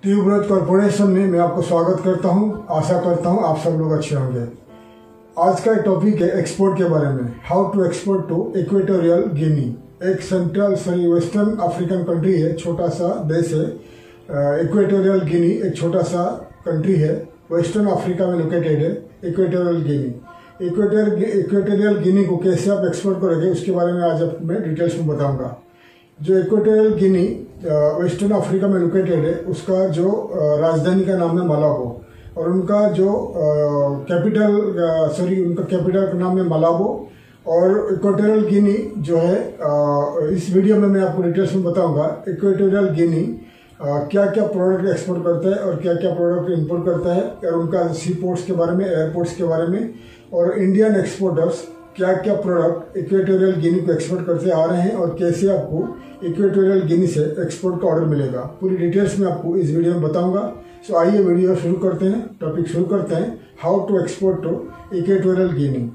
Tuberose corporation में मैं आपको स्वागत करता हूं। आशा करता हूं आप सब लोग अच्छे होंगे। आज का टॉपिक है एक्सपोर्ट के बारे में। How to export to Equatorial Guinea. एक वेस्टर्न अफ्रीकन कंट्री है, छोटा सा देश है। इक्वेटोरियल गिनी एक छोटा सा कंट्री है, वेस्टर्न अफ्रीका में लोकेटेड है। इक्वेटोरियल गिनी, इक्वेटोरियल गिनी को कैसे आप एक्सपोर्ट करोगे उसके बारे में आज मैं डिटेल्स में बताऊंगा। जो इक्वेटोरियल गिनी वेस्टर्न अफ्रीका में लोकेटेड है, उसका जो राजधानी का नाम है मलाबो, और उनका जो उनका कैपिटल का नाम है मलाबो। और इक्वेटोरियल गिनी जो है, इस वीडियो में मैं आपको डिटेल्स में बताऊंगा इक्वेटोरियल गिनी क्या क्या प्रोडक्ट एक्सपोर्ट करता है और क्या क्या प्रोडक्ट इंपोर्ट करता है, और उनका सी पोर्ट्स के बारे में, एयरपोर्ट्स के बारे में, और इंडियन एक्सपोर्टर्स क्या क्या प्रोडक्ट इक्वेटोरियल गिनी को एक्सपोर्ट करते आ रहे हैं और कैसे आपको इक्वेटोरियल गिनी से एक्सपोर्ट का ऑर्डर मिलेगा। पूरी डिटेल्स में आपको इस वीडियो में बताऊंगा। सो आइए वीडियो शुरू करते हैं, टॉपिक शुरू करते हैं। How to export to Equatorial Guinea.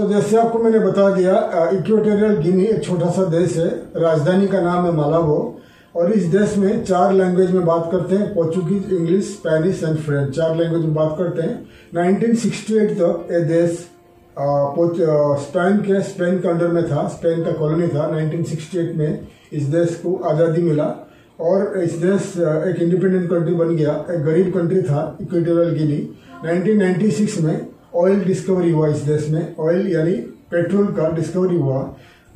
जैसे आपको मैंने बता दिया, इक्वेटोरियल गिनी एक छोटा सा देश है, राजधानी का नाम है मालाबो, और इस देश में 4 लैंग्वेज में बात करते हैं। Portuguese, English, Spanish and French, 4 language में बात करते हैं। 1968 तक ये देश स्पेन के अंडर में था, स्पेन का कॉलोनी था। 1968 में इस देश को आज़ादी मिला और इस देश एक इंडिपेंडेंट कंट्री बन गया। एक गरीब कंट्री था इक्वेटोरियल गिनी। 1996 में ऑयल डिस्कवरी हुआ इस देश में, ऑयल यानी पेट्रोल का डिस्कवरी हुआ।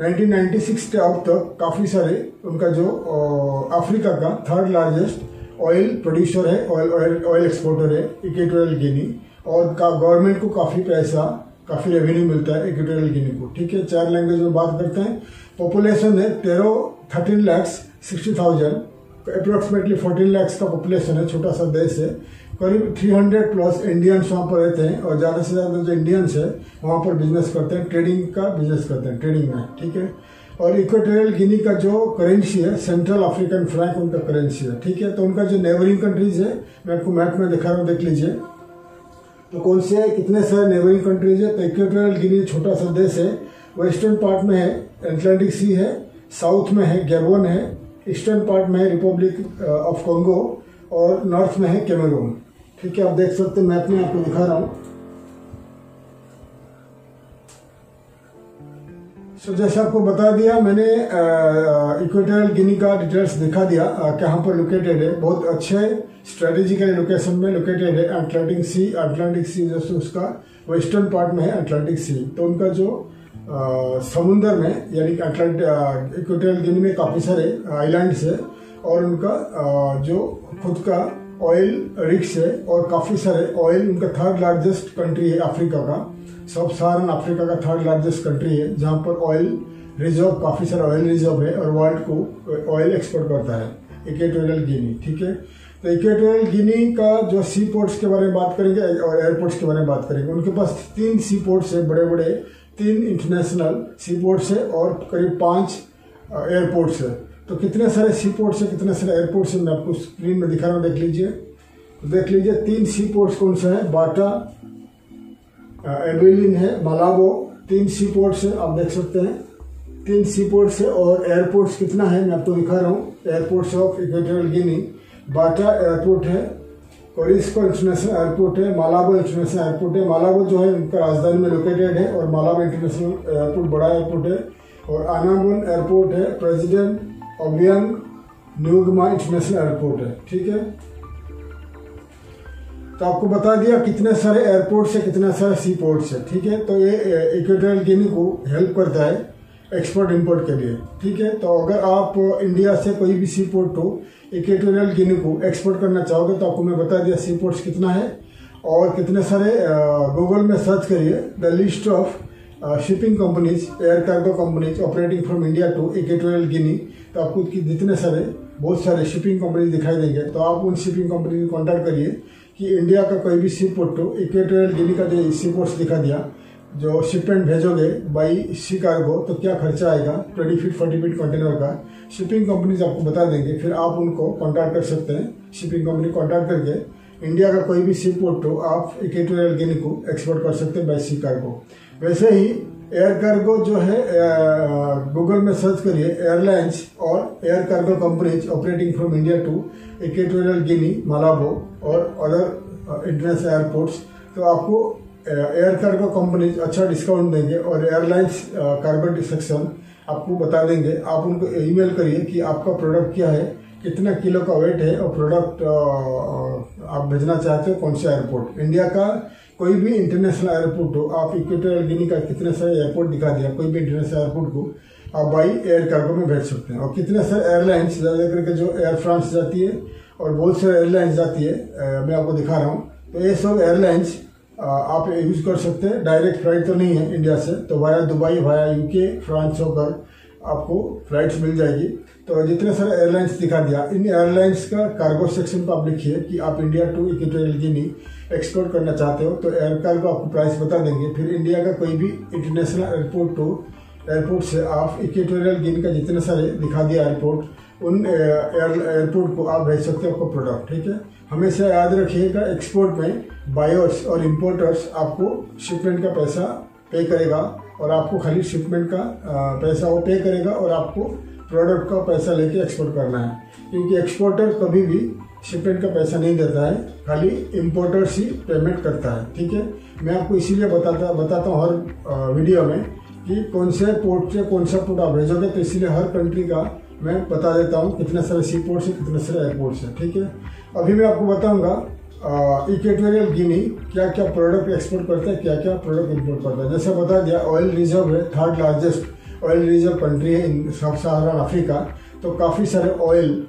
1996 से अब तक काफ़ी सारे उनका जो अफ्रीका का 3rd लार्जेस्ट ऑयल प्रोड्यूसर है, ऑयल एक्सपोर्टर है इक्वेटोरियल गिनी, और गवर्नमेंट को काफ़ी पैसा, काफ़ी रेवेन्यू मिलता है इक्वेटोरियल गिनी को। ठीक है, 4 लैंग्वेज में बात करते हैं। पॉपुलेशन है 13,60,000, अप्रोक्सीमेटली 14 लाख का पॉपुलेशन है, छोटा सा देश है। करीब 300+ इंडियंस वहाँ पर रहते हैं, और ज़्यादा से ज़्यादा जो इंडियंस है वहाँ पर बिजनेस करते हैं, ट्रेडिंग का बिजनेस करते हैं, ट्रेडिंग में। ठीक है, और इक्वेटोरियल गिनी का जो करेंसी है सेंट्रल अफ्रीकन फ्रैंक उनका करेंसी है। ठीक है, तो उनका जो नेबरिंग कंट्रीज है, मैं आपको मैप में दिखा रहा हूँ, देख लीजिए। तो कौन से है, कितने सारे नेबरिंग कंट्रीज है। तो इक्वेटोरियल गिनी छोटा सा देश है, वेस्टर्न पार्ट में है अटलांटिक सी है, साउथ में है गैबोन है, ईस्टर्न पार्ट में है रिपब्लिक ऑफ कॉन्गो, और नॉर्थ में है कैमरून। ठीक है, आप देख सकते हैं, मैप में आपको दिखा रहा हूं। जैसे आपको बता दिया मैंने, इक्वेटोरियल गिनी का डिटेल्स दिखा दिया, कहाँ पर लोकेटेड है। बहुत अच्छे स्ट्रेटेजिकल लोकेशन में लोकेटेड है। अटलांटिक सी जैसे उसका वेस्टर्न पार्ट में है अटलांटिक सी। तो उनका जो समुंदर में, यानी इक्वेटोरियल गिनी में काफ़ी सारे आइलैंड्स है, और उनका जो खुद का ऑयल रिक्स है, और काफ़ी सारे ऑयल, उनका 3rd लार्जेस्ट कंट्री है अफ्रीका का, सब साहारन अफ्रीका का 3rd लार्जेस्ट कंट्री है, जहाँ पर ऑयल रिजर्व, काफ़ी सारा ऑयल रिजर्व है, और वर्ल्ड को ऑयल एक्सपोर्ट करता है इक्वेटोरियल गिनी। ठीक है, तो इक्वेटोरियल गिनी का जो सी पोर्ट्स के बारे में बात करेंगे और एयरपोर्ट्स के बारे में बात करेंगे। उनके पास 3 सी पोर्ट्स है, बड़े बड़े 3 इंटरनेशनल सी पोर्ट्स है, और करीब 5 एयरपोर्ट्स है। तो कितने सारे सी पोर्ट्स है, कितने सारे एयरपोर्ट्स है, मैं आपको स्क्रीन में दिखा रहा हूँ, देख लीजिए। तो देख लीजिए 3 सी पोर्ट्स कौन सा है, बाटा, एबेलिन है, मालाबो, 3 सी पोर्ट्स है, आप देख सकते हैं 3 सी पोर्ट्स है। और एयरपोर्ट्स कितना है मैं आपको दिखा रहा हूँ। Airports of Equatorial Guinea, Bata airport है, कोरिस्को इंटरनेशनल एयरपोर्ट है, मालाबो इंटरनेशनल एयरपोर्ट है। मालाबो जो है उनका राजधानी में लोकेटेड है, और मालाबो इंटरनेशनल एयरपोर्ट बड़ा एयरपोर्ट है। और अनागोन एयरपोर्ट है, प्रेसिडेंट ओबियांग नुगमा इंटरनेशनल एयरपोर्ट है। ठीक है, तो आपको बता दिया कितने सारे एयरपोर्ट्स है, कितने सारे सी पोर्ट्स है। ठीक है, तो ये इक्वेटोरियल गिनी को हेल्प करता है एक्सपोर्ट इंपोर्ट के लिए। ठीक है, तो अगर आप इंडिया से कोई भी सी पोर्ट को इक्वेटोरियल गिनी को एक्सपोर्ट करना चाहोगे, तो आपको मैं बता दिया सी पोर्ट्स कितना है और कितने सारे। गूगल में सर्च करिए the list of shipping companies, air cargo companies operating from India to Equatorial Guinea, तो आपको जितने सारे बहुत सारे शिपिंग कंपनीज दिखाई देंगे। तो आप उन शिपिंग कंपनी को कॉन्टैक्ट करिए कि इंडिया का कोई भी सी पोर्ट टू इक्वेटोरियल गिनी का जो सी पोर्ट्स दिखा दिया, जो शिपमेंट भेजोगे बाई सी कार्गो तो क्या खर्चा आएगा 20 फीट 40 फीट कंटेनर का, शिपिंग कंपनीज आपको बता देंगे। फिर आप उनको कॉन्टैक्ट कर सकते हैं, शिपिंग कंपनी कॉन्टैक्ट करके इंडिया का कोई भी सी पोर्ट टू आप इक्वेटोरियल गिनी को एक्सपोर्ट कर सकते हैं बाई सी कार्गो। वैसे ही एयर कार्गो जो है, गूगल में सर्च करिए एयरलाइंस और air cargo companies operating from India to Equatorial Guinea, Malabo और अदर इंटरनेशनल एयरपोर्ट्स, तो आपको एयर कार्गो कंपनीज अच्छा डिस्काउंट देंगे और एयरलाइंस कार्गो सेक्शन आपको बता देंगे। आप उनको ईमेल करिए कि आपका प्रोडक्ट क्या है, कितना किलो का वेट है और प्रोडक्ट आप भेजना चाहते हो कौन सा एयरपोर्ट। इंडिया का कोई भी इंटरनेशनल एयरपोर्ट हो, आप इक्वेटोरियल गिनी का कितने सारे एयरपोर्ट दिखा दिया, कोई भी इंटरनेशनल एयरपोर्ट को आप बाई एयर कार्गो में भेज सकते हैं। और कितने सारे एयरलाइंस ज़्यादा करके जो एयर फ्रांस जाती है और बहुत सारे एयरलाइंस जाती है, मैं आपको दिखा रहा हूँ। तो ये सब एयरलाइंस आप यूज कर सकते हैं। डायरेक्ट फ्लाइट तो नहीं है इंडिया से, तो via Dubai, via UK, France होकर आपको फ्लाइट्स मिल जाएगी। तो जितने सारे एयरलाइंस दिखा दिया, इन एयरलाइंस का कार्गो सेक्शन पर आप लिखिए कि आप India to Equatorial Guinea export करना चाहते हो, तो एयर कार्गो आपको प्राइस बता देंगे। फिर इंडिया का कोई भी इंटरनेशनल एयरपोर्ट से आप इक्वेटोरियल गिनी का जितने सारे दिखा दिया एयरपोर्ट, उन एयरपोर्ट को आप भेज सकते हो आपको प्रोडक्ट। ठीक है, हमेशा याद रखिएगा एक्सपोर्ट में बायर्स और इम्पोर्टर्स आपको शिपमेंट का पैसा पे करेगा और आपको खाली शिपमेंट का पैसा वो पे करेगा और आपको प्रोडक्ट का पैसा लेके एक्सपोर्ट करना है, क्योंकि एक्सपोर्टर कभी भी शिपमेंट का पैसा नहीं देता है, खाली इम्पोर्टर्स ही पेमेंट करता है। ठीक है, मैं आपको इसीलिए बताता हूँ हर वीडियो में कि कौन से पोर्ट से कौन सा पोर्ट आप भेजोगे, तो इसीलिए हर कंट्री का मैं बता देता हूँ कितने सारे सी पोर्ट से कितने सारे एयरपोर्ट है। ठीक है, अभी मैं आपको बताऊंगा इक्वेटोरियल गिनी क्या क्या प्रोडक्ट एक्सपोर्ट करता है, क्या क्या प्रोडक्ट इंपोर्ट करता है। जैसे बता दिया, ऑयल रिजर्व है, 3rd largest oil reserve country है इन सब सहारन अफ्रीका, तो काफ़ी सारे ऑयल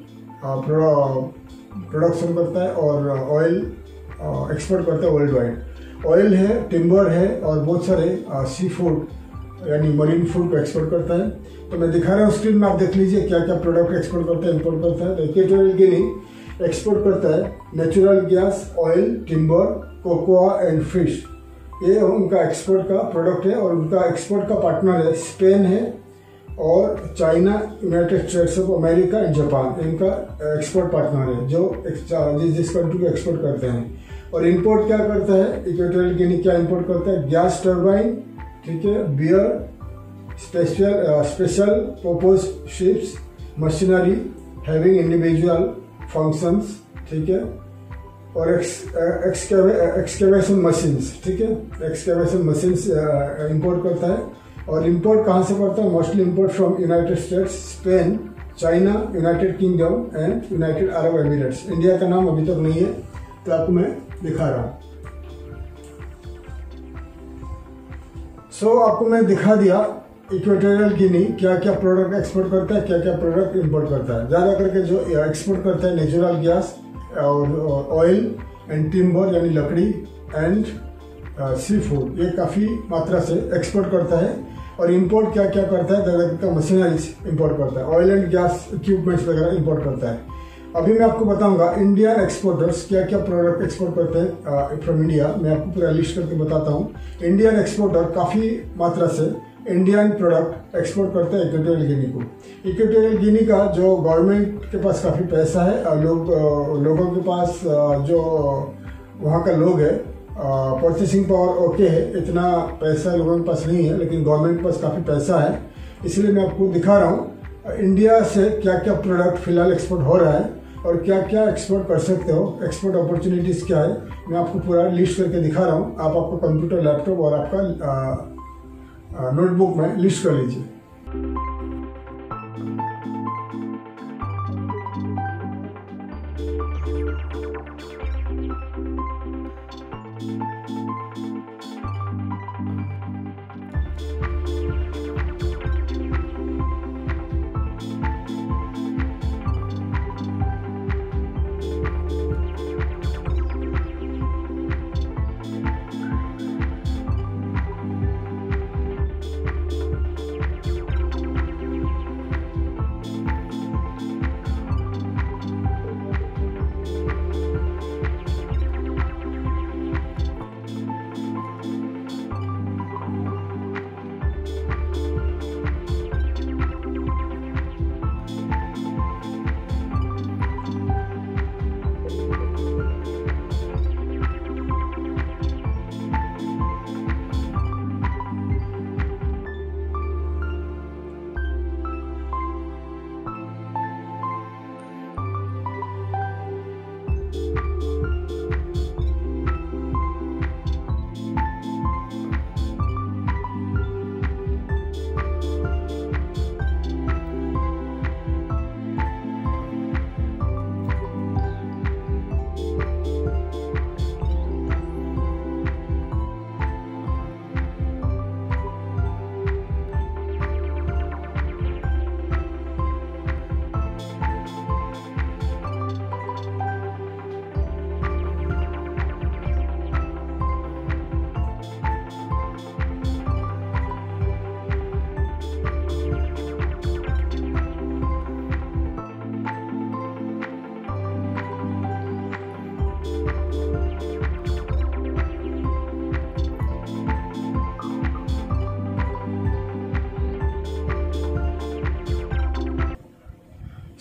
प्रोडक्शन करता है और ऑयल एक्सपोर्ट करता है वर्ल्ड वाइड। ऑयल है, टिम्बर है और बहुत सारे सी फूड यानी मरीन फूड को एक्सपोर्ट करता है। तो मैं दिखा रहा हूँ स्क्रीन में, आप देख लीजिए क्या क्या प्रोडक्ट एक्सपोर्ट करता है, इंपोर्ट करता है। तो इक्वेटोरियल गिनी एक्सपोर्ट करता है natural gas, oil, timber, cocoa and fish. ये उनका एक्सपोर्ट का प्रोडक्ट है और उनका एक्सपोर्ट का पार्टनर है स्पेन है और China, United states of America and Japan, इनका एक्सपोर्ट पार्टनर है जो जिस कंट्री को एक्सपोर्ट करते हैं। और इंपोर्ट क्या करता है इक्वेटोरियल गिनी, क्या इंपोर्ट करता है, गैस टर्बाइन, ठीक है, beer, special purpose ships, machinery having individual functions, ठीक है, और एक्सकेवेशन मशीन्स, ठीक है, एक्सकेवेशन मशीन्स इंपोर्ट करता है। और इंपोर्ट कहाँ से करता है, mostly import from United states, Spain, China, United kingdom and United Arab Emirates. India का नाम अभी तक नहीं है, तो आपको मैं दिखा रहा हूँ। आपको मैं दिखा दिया इक्वेटोरियल गिनी क्या क्या प्रोडक्ट एक्सपोर्ट करता है, क्या क्या प्रोडक्ट इंपोर्ट करता है। ज़्यादा करके जो एक्सपोर्ट करता है नेचुरल गैस और ऑयल एंड टिम्बर यानी लकड़ी एंड सी फूड, ये काफ़ी मात्रा से एक्सपोर्ट करता है। और इंपोर्ट क्या क्या करता है, ज़्यादा करके मशीनरीज इंपोर्ट करता है, ऑयल एंड गैस इक्विपमेंट्स वगैरह इंपोर्ट करता है। अभी मैं आपको बताऊंगा इंडियन एक्सपोर्टर्स क्या क्या प्रोडक्ट एक्सपोर्ट करते हैं फ्रॉम इंडिया। मैं आपको पूरा लिस्ट करके बताता हूँ। इंडियन एक्सपोर्टर काफ़ी मात्रा से इंडियन प्रोडक्ट एक्सपोर्ट करते हैं इक्वेटोरियल गिनी को। इक्वेटोरियल गिनी का जो गवर्नमेंट के पास काफ़ी पैसा है, लोगों के पास जो वहाँ का लोग है परचेसिंग पावर ओके है, इतना पैसा लोगों के पास नहीं है, लेकिन गवर्नमेंट के पास काफ़ी पैसा है। इसलिए मैं आपको दिखा रहा हूँ इंडिया से क्या क्या प्रोडक्ट फिलहाल एक्सपोर्ट हो रहा है और क्या क्या एक्सपोर्ट कर सकते हो, एक्सपोर्ट अपॉर्चुनिटीज़ क्या है, मैं आपको पूरा लिस्ट करके दिखा रहा हूँ। आप आपका कंप्यूटर, लैपटॉप और आपका नोटबुक में लिस्ट कर लीजिए।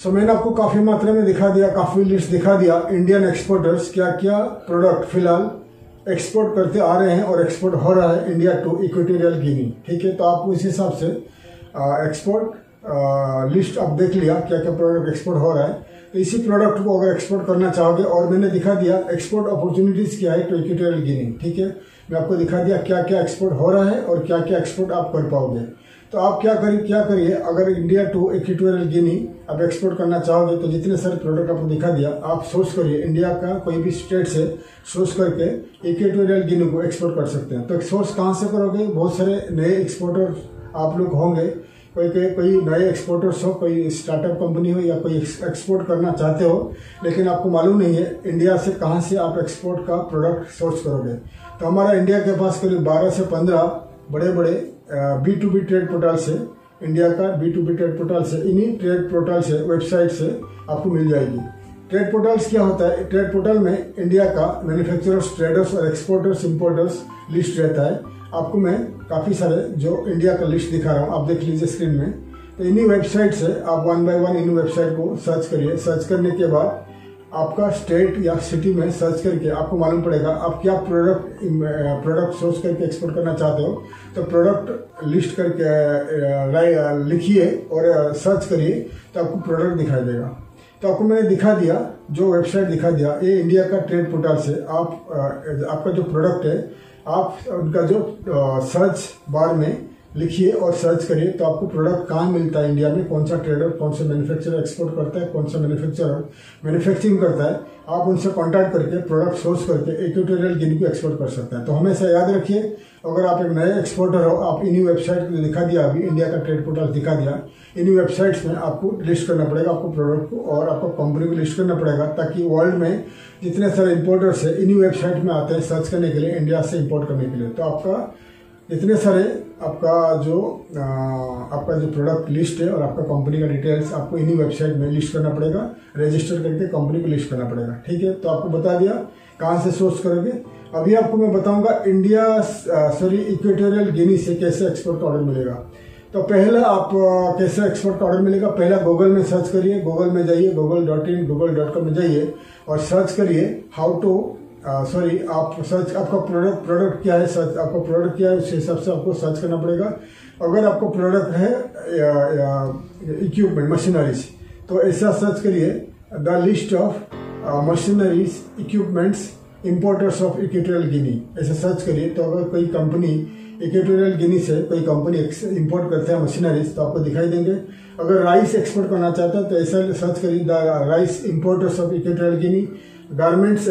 सो मैंने आपको काफी मात्रा में दिखा दिया, काफी लिस्ट दिखा दिया इंडियन एक्सपोर्टर्स क्या क्या प्रोडक्ट फिलहाल एक्सपोर्ट करते आ रहे हैं और एक्सपोर्ट हो रहा है इंडिया टू इक्वेटोरियल गिनी। ठीक है, तो आपको इस हिसाब से एक्सपोर्ट लिस्ट आप देख लिया क्या क्या प्रोडक्ट एक्सपोर्ट हो रहा है। तो इसी प्रोडक्ट को अगर एक्सपोर्ट करना चाहोगे, और मैंने दिखा दिया एक्सपोर्ट अपॉर्चुनिटीज क्या है टू इक्वेटोरियल गिनी। ठीक है, मैं आपको दिखा दिया क्या क्या एक्सपोर्ट हो रहा है और क्या क्या एक्सपोर्ट आप कर पाओगे। तो आप क्या करिए अगर इंडिया टू इक्वेटोरियल गिनी आप एक्सपोर्ट करना चाहोगे तो जितने सारे प्रोडक्ट आपको दिखा दिया आप सोर्स करिए, इंडिया का कोई भी स्टेट से सोर्स करके इक्वेटोरियल गिनी को एक्सपोर्ट कर सकते हैं। तो सोर्स कहाँ से करोगे, बहुत सारे नए एक्सपोर्टर आप लोग होंगे, कोई नए एक्सपोर्टर्स हो, कोई स्टार्टअप कंपनी हो या कोई एक्सपोर्ट करना चाहते हो लेकिन आपको मालूम नहीं है इंडिया से कहाँ से आप एक्सपोर्ट का प्रोडक्ट सोर्स करोगे। तो हमारा इंडिया के पास करीब 12 से 15 बड़े बड़े B2B ट्रेड पोर्टल से, इंडिया का B2B ट्रेड पोर्टल से, इन्हीं ट्रेड पोर्टल से, वेबसाइट से आपको मिल जाएगी। ट्रेड पोर्टल्स क्या होता है, ट्रेड पोर्टल में इंडिया का मैन्युफैक्चरर्स, ट्रेडर्स और एक्सपोर्टर्स, इंपोर्टर्स लिस्ट रहता है। आपको मैं काफी सारे जो इंडिया का लिस्ट दिखा रहा हूँ, आप देख लीजिए स्क्रीन में। तो इन्हीं वेबसाइट से आप 1 बाय 1 इन वेबसाइट को सर्च करिए। सर्च करने के बाद आपका स्टेट या सिटी में सर्च करके आपको मालूम पड़ेगा आप क्या प्रोडक्ट सोर्स करके एक्सपोर्ट करना चाहते हो। तो प्रोडक्ट लिस्ट करके लिखिए और सर्च करिए तो आपको प्रोडक्ट दिखाई देगा। तो आपको मैंने दिखा दिया, जो वेबसाइट दिखा दिया, ये इंडिया का ट्रेड पोर्टल से आप आपका जो प्रोडक्ट है आप उनका जो सर्च बार में लिखिए और सर्च करिए तो आपको प्रोडक्ट कहाँ मिलता है इंडिया में, कौन सा ट्रेडर, कौन सा मैन्युफैक्चरर एक्सपोर्ट करता है, कौन सा मैन्युफैक्चरर मैन्युफैक्चरिंग करता है। आप उनसे कांटेक्ट करके प्रोडक्ट सोर्स करके इक्वेटोरियल गिनी को एक्सपोर्ट कर सकते हैं। तो हमेशा याद रखिए अगर आप एक नए एक्सपोर्टर हो, आप इन्हीं वेबसाइट में दिखा दिया, अभी इंडिया का ट्रेड पोर्टल दिखा दिया, इन्हीं वेबसाइट्स में आपको लिस्ट करना पड़ेगा आपको प्रोडक्ट को और आपको कंपनी को लिस्ट करना पड़ेगा, ताकि वर्ल्ड में जितने सारे इंपोर्टर्स है इन्हीं वेबसाइट में आते हैं सर्च करने के लिए, इंडिया से इंपोर्ट करने के लिए। तो आपका जितने सारे आपका जो प्रोडक्ट लिस्ट है और आपका कंपनी का डिटेल्स आपको इन्हीं वेबसाइट में लिस्ट करना पड़ेगा, रजिस्टर करके कंपनी को लिस्ट करना पड़ेगा। ठीक है, तो आपको बता दिया कहाँ से सोर्स करोगे। अभी आपको मैं बताऊंगा इक्वेटोरियल गिनी से कैसे एक्सपोर्ट का ऑर्डर मिलेगा। तो पहला आप कैसे एक्सपोर्ट का ऑर्डर मिलेगा, पहला गूगल में सर्च करिए, गूगल में जाइए, google.in google.com में जाइए और सर्च करिए आप सर्च आपका प्रोडक्ट क्या है, सर्च आपका प्रोडक्ट क्या है, उस हिसाब से आपको सर्च करना पड़ेगा। अगर आपको प्रोडक्ट है इक्विपमेंट, मशीनरीज, तो ऐसा सर्च करिए the list of machineries equipments importers of Equatorial Guinea, ऐसे सर्च करिए। तो अगर कोई कंपनी इक्वेटोरियल गिनी से कोई कंपनी इंपोर्ट करते हैं मशीनरीज तो आपको दिखाई देंगे। अगर राइस एक्सपोर्ट करना चाहता है तो ऐसा सर्च करिए the rice importers of Equatorial Guinea, garments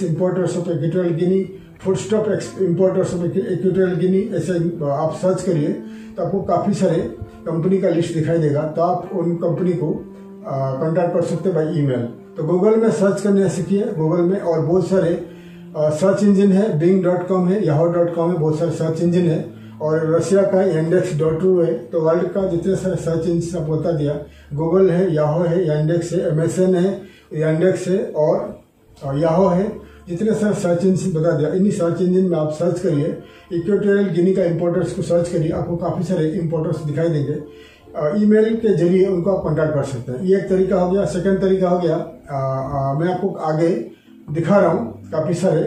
importers of Equatorial Guinea, foodstuff importers of Equatorial Guinea, ऐसे आप सर्च करिए तो आपको काफी सारे कंपनी का लिस्ट दिखाई देगा। तो आप उन कंपनी को कांटेक्ट कर सकते हैं बाय ईमेल। तो गूगल में सर्च करने सीखिए, गूगल में और बहुत सारे सर्च इंजन है, bing.com है, yahoo.com है, बहुत सारे सर्च इंजन है। और रशिया का yandex.ru है। तो वर्ल्ड का जितने सारे सर्च इंजन आप बता दिया, गूगल है, याहो है, yandex है, MSN है, yandex है और याहो है, जितने सारे सर्च इंजन बता दिया। इन्हीं सर्च इंजन में आप सर्च करिए इक्वेटोरियल गिनी का इंपोर्टर्स को सर्च करिए, आपको काफी सारे इंपोर्टर्स दिखाई देंगे। ईमेल के जरिए उनको आप कॉन्टैक्ट कर सकते हैं। ये एक तरीका हो गया। सेकंड तरीका हो गया, मैं आपको आगे दिखा रहा हूँ काफी सारे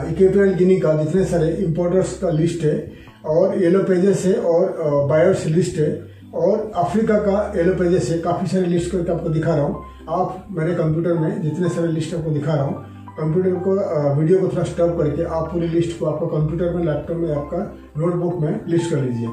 इक्वेटोरियल गिनी का जितने सारे इंपोर्टर्स का लिस्ट है और येलो पेजेस है और बायर्स लिस्ट है और अफ्रीका का येलो पेजेस है, काफी सारे लिस्ट करके आपको दिखा रहा हूँ। आप मेरे कंप्यूटर में जितने सारे लिस्ट आपको दिखा रहा हूँ, कंप्यूटर को वीडियो को थोड़ा स्टॉप करके आप पूरी लिस्ट को आपका कंप्यूटर में, लैपटॉप में, आपका नोटबुक में लिस्ट कर लीजिए।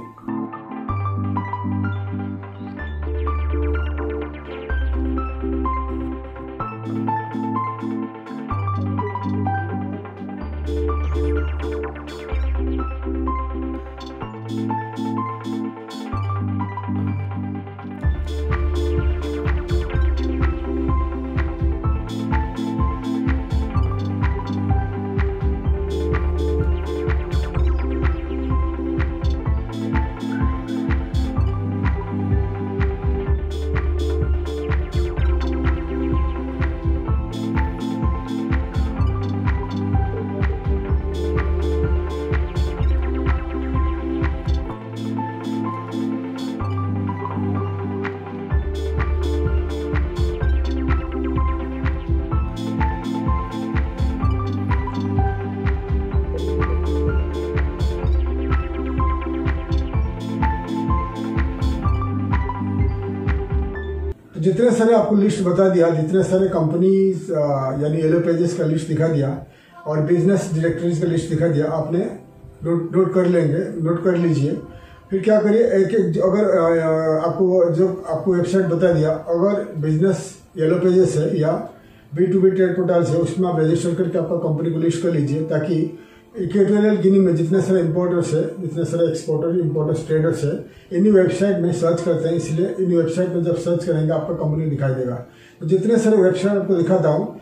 जितने सारे आपको लिस्ट बता दिया, जितने सारे कंपनीज यानी येलो पेजेस का लिस्ट दिखा दिया और बिजनेस डायरेक्टरीज का लिस्ट दिखा दिया, आपने नोट कर लीजिए। फिर क्या करिए, एक अगर आपको वेबसाइट बता दिया, अगर बिजनेस येलो पेजेस है या B2B ट्रेड पोर्टल्स है, उसमें आप रजिस्टर करके आपका कंपनी को लिस्ट कर लीजिए, ताकि इक्वेटोरियल गिनी में जितने सारे इंपोर्टर्स है, जितने सारे एक्सपोर्टर इंपोर्टर्स ट्रेडर्स है, इन्हीं वेबसाइट में सर्च करते हैं, इसलिए इन वेबसाइट में जब सर्च करेंगे आपका कंपनी दिखाई देगा। तो जितने सारे वेबसाइट आपको दिखाता हूँ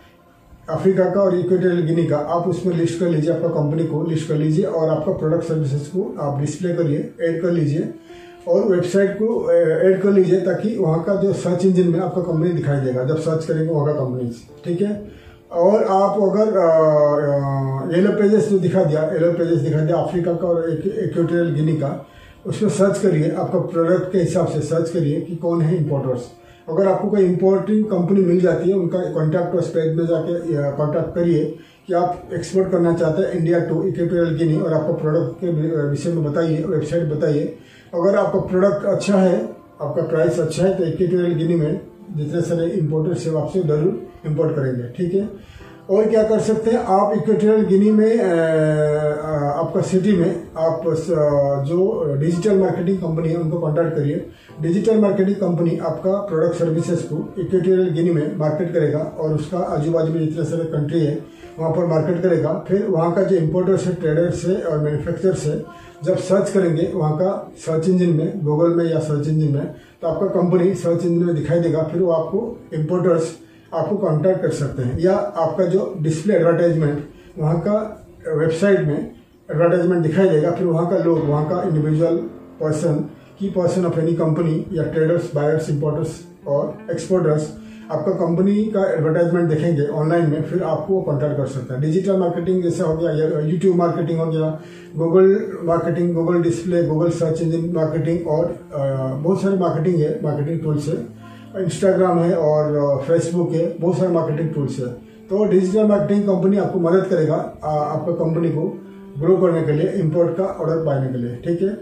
अफ्रीका का और इक्वेटोरियल गिनी का, आप उसमें लिस्ट कर लीजिए, आपका कंपनी को लिस्ट कर लीजिए और आपका प्रोडक्ट सर्विसेज को आप डिस्प्ले करिए, ऐड कर लीजिए और वेबसाइट को ऐड कर लीजिए, ताकि वहाँ का जो सर्च इंजन में आपका कंपनी दिखाई देगा जब सर्च करेंगे वहाँ का कंपनी। ठीक है। और आप अगर येलो पेजेस जो दिखा दिया अफ्रीका का और इक्वेटोरियल गिनी का, उसमें सर्च करिए, आपका प्रोडक्ट के हिसाब से सर्च करिए कि कौन है इंपोर्टर्स। अगर आपको कोई इंपोर्टिंग कंपनी मिल जाती है, उनका कॉन्टैक्ट उस पेज में जाके कॉन्टैक्ट करिए कि आप एक्सपोर्ट करना चाहते हैं इंडिया टू इक्वेटोरियल गिनी, और आपका प्रोडक्ट के विषय में बताइए, वेबसाइट बताइए। अगर आपका प्रोडक्ट अच्छा है, आपका प्राइस अच्छा है, तो इक्वेटोरियल गिनी में जितने सारे इंपोर्टर्स है आपसे जरूर इंपोर्ट करेंगे। ठीक है। और क्या कर सकते हैं, आप इक्वेटोरियल गिनी में आपका सिटी में आप जो डिजिटल मार्केटिंग कंपनी है उनको कॉन्टैक्ट करिए। डिजिटल मार्केटिंग कंपनी आपका प्रोडक्ट सर्विसेज को इक्वेटोरियल गिनी में मार्केट करेगा और उसका आजू बाजू में जितने सारे कंट्री है वहाँ पर मार्केट करेगा। फिर वहाँ का जो इंपोर्टर्स है, ट्रेडर्स है और मैन्युफैक्चरर्स है, जब सर्च करेंगे वहाँ का सर्च इंजन में, गूगल में या सर्च इंजन में, तो आपका कंपनी सर्च इंजन में दिखाई देगा। फिर वो आपको इंपोर्टर्स आपको कांटेक्ट कर सकते हैं, या आपका जो डिस्प्ले एडवर्टाइजमेंट वहाँ का वेबसाइट में एडवर्टाइजमेंट दिखाई देगा। फिर वहाँ का लोग, वहाँ का इंडिविजुअल पर्सन, की पर्सन ऑफ एनी कंपनी या ट्रेडर्स, बायर्स, इंपोर्टर्स और एक्सपोर्टर्स आपका कंपनी का एडवर्टाइजमेंट देखेंगे ऑनलाइन में, फिर आपको कॉन्टैक्ट कर सकते हैं। डिजिटल मार्केटिंग जैसे हो गया, या यूट्यूब मार्केटिंग हो गया, Google marketing, Google display, Google search engine marketing और बहुत सारे मार्केटिंग है, मार्केटिंग टूल्स है, इंस्टाग्राम है और फेसबुक है, बहुत सारे मार्केटिंग टूल्स है। तो डिजिटल मार्केटिंग कंपनी आपको मदद करेगा आपका कंपनी को ग्रो करने के लिए, इंपोर्ट का ऑर्डर पाने के लिए। ठीक है।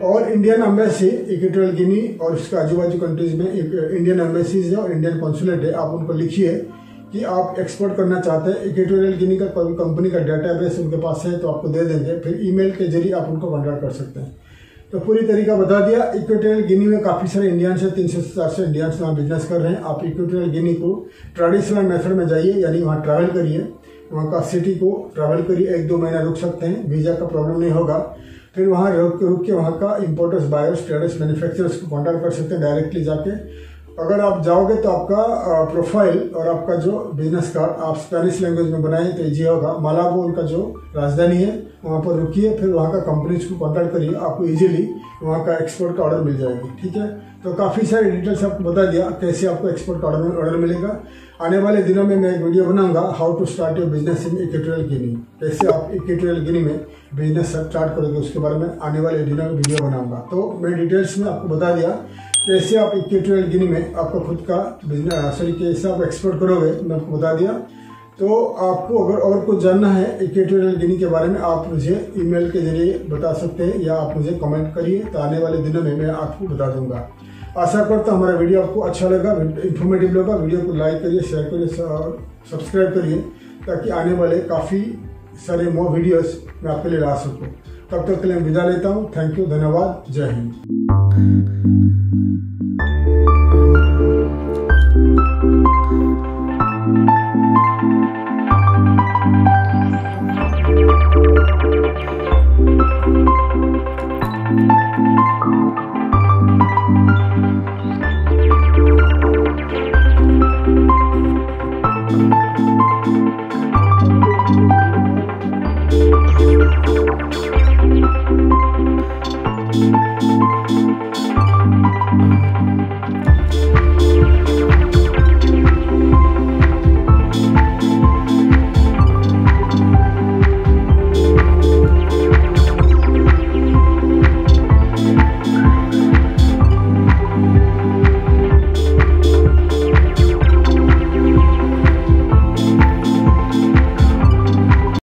और इंडियन एम्बेसी इक्वेटोरियल गिनी और उसके आजू बाजू कंट्रीज में इंडियन एम्बेसीज है और इंडियन कॉन्सुलेट है, आप उनको लिखिए कि आप एक्सपोर्ट करना चाहते हैं। इक्वेटोरियल गिनी का कोई कंपनी का डेटाबेस उनके पास है तो आपको दे देंगे, फिर ईमेल के जरिए आप उनको कॉन्टैक्ट कर सकते हैं। तो पूरी तरीका बता दिया। इक्वेटोरियल गिनी में काफी सारे इंडियंस है, 300 से 400 इंडियंस वहाँ बिजनेस कर रहे हैं। आप इक्वेटोरियल गिनी को ट्रेडिशनल मेथड में जाइए, यानी वहाँ ट्रैवल करिए, वहाँ का सिटी को ट्रैवल करिए, 1-2 महीना रुक सकते हैं, वीजा का प्रॉब्लम नहीं होगा। फिर वहाँ रुक के वहाँ का इंपोर्टर्स, बायर्स, ट्रेडर्स, मैन्युफैक्चरर्स को कॉन्टैक्ट कर सकते हैं डायरेक्टली जाके। अगर आप जाओगे तो आपका प्रोफाइल और आपका जो बिजनेस कार्ड आप स्पेनिश लैंग्वेज में बनाएं तो ईजी होगा। मालाबो उनका जो राजधानी है, वहाँ पर रुकिए, फिर वहाँ का कंपनीज को कॉन्टैक्ट करिए, आपको इजीली वहाँ का एक्सपोर्ट का ऑर्डर मिल जाएगी। ठीक है। तो काफ़ी सारी डिटेल्स आपको बता दिया कैसे आपको एक्सपोर्ट का ऑर्डर मिलेगा। आने वाले दिनों में मैं एक वीडियो बनाऊंगा, how to start your business in Equatorial Guinea, कैसे आप इक्वेटोरियल गिनी में बिजनेस स्टार्ट करोगे, उसके बारे में आने वाले दिनों में वीडियो बनाऊंगा। तो मैं डिटेल्स में आपको बता दिया कैसे आप इक्वेटोरियल गिनी में आपका खुद का बिजनेस, कैसे आप एक्सपोर्ट करोगे, मैं आपको बता दिया। तो आपको अगर और कुछ जानना है इक्वेटोरियल गिनी के बारे में, आप मुझे ईमेल के जरिए बता सकते हैं या आप मुझे कमेंट करिए, तो आने वाले दिनों में मैं आपको बता दूंगा। आशा करता हूँ हमारा वीडियो आपको अच्छा लगा, इन्फॉर्मेटिव लगा। वीडियो को लाइक करिए, शेयर करिए और सब्सक्राइब करिए, ताकि आने वाले काफ़ी सारे मोर वीडियोस मैं आपके लिए ला सकूँ। तब तक के लिए विदा लेता हूँ। थैंक यू, धन्यवाद, जय हिंद।